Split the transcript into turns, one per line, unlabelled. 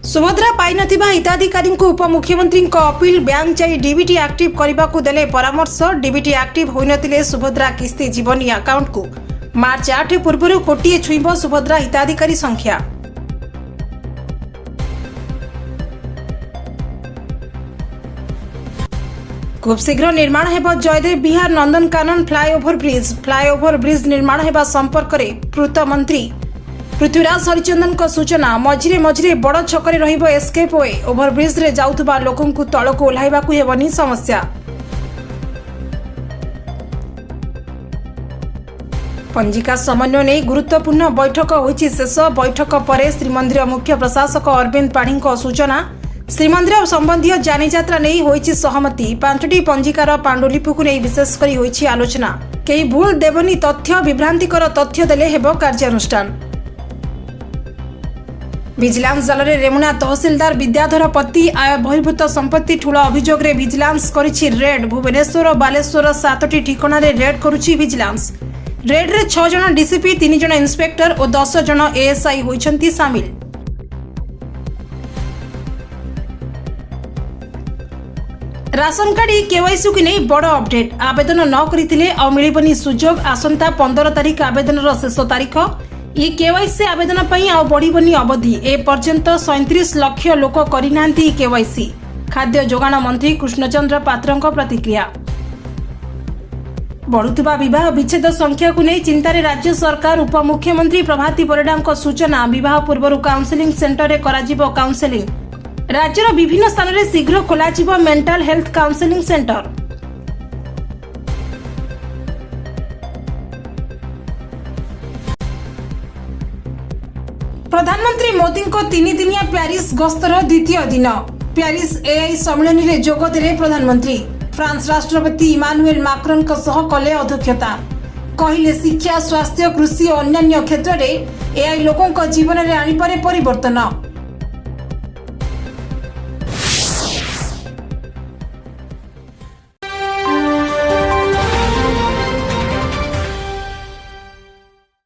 सुभद्रा पाई नथिबा हिताधिकारी उपमुख्यमंत्री appeal bank जाई DBT active करने को देले परामर्श। डीबीटी एक्टिव होई नथिले सुभद्रा किस्ती जीवनी अकाउंट को मार्च 8 पूर्व कोटिए छुईब सुभद्रा हिताधिकारी संख्या। खूब शीघ्र निर्माण हेब जयदेव विहार नंदनकानन फ्लाईओवर ब्रिज निर्माण हेबा संपर्क में पूर्त मंत्री पृथ्वीराज हरिचंदन को सूचना। मझिरे मझिरे बड़ छकरे रहिबो एस्केप वे। ओभरब्रिज रे जाउथबा लोकंकु तळको ओह्लाइबाकु हेबनी समस्या। पंजिका समन्वय नहीं गुरुत्वपूर्ण बैठक होइछि शेष। बैठक पर श्रीमंदिर मुख्य प्रशासक अरविंद पाढ़ी सूचना। श्रीमंदिर संबंधी जानीजात्रा नहीं होइछि सहमति। 5टी पंजिकार पांडुलिपिकु नहीं विशेषकर होइछि आलोचना। कई भूल देवनी तथ्य विभ्रांतिकर तथ्य देले हेबो कार्यानुष्ठान। विजिलेंस जाल रेमुना तहसिलदार विद्याधर पति आय बहिर्भूत संपत्ति ठूल अभियोग रे विजिलेंस करिछि रेड। भुवनेश्वर और बालेश्वर 7टी ठिकाना रे रेड करुछि विजिलेंस। रेड रे 6 जन डीसीपी 3 जन इंस्पेक्टर और 10 जन एएसआई होइछन्ति शामिल। राशन कार्ड केवाईसी को नहीं बड़ अपडेट। आवेदन न करिथिले आ मिलिबनी सुजोग। आसंता 15 तारिख आवेदन शेष तारीख। ये केवाईसी आवेदन पई आ बढ़िबनी अवधि। ए पर्यंत 37 लाख लोक करिनांती केवाईसी। खाद्य जोगाण मंत्री कृष्णचंद्र पात्रଙ୍କ प्रतिक्रिया। बढ़ुवा विवाह विच्छेद संख्या को नहीं चिंतार राज्य सरकार। उपमुख्यमंत्री प्रभाती परिडाଙ୍କ सूचना। विवाह पूर्व काउंसेलिंग सेंटर में कराजिबो काउंसेलिंग। राज्यर विभिन्न स्थान में शीघ्र खोलाजिबो मेंटल हेल्थ काउंसेलिंग सेंटर। प्रधानमंत्री मोदी को 3 दिनिया प्यारिस गस्तर द्वितीय दिन। प्यारिस एआई सम्मेलन में जोग देले प्रधानमंत्री। फ्रांस राष्ट्रपति इमानुएल माक्रोन कले अध्यक्षता। कहले शिक्षा स्वास्थ्य कृषि और अन्य क्षेत्र में एआई लोकों जीवन में आनिपारे परिवर्तन।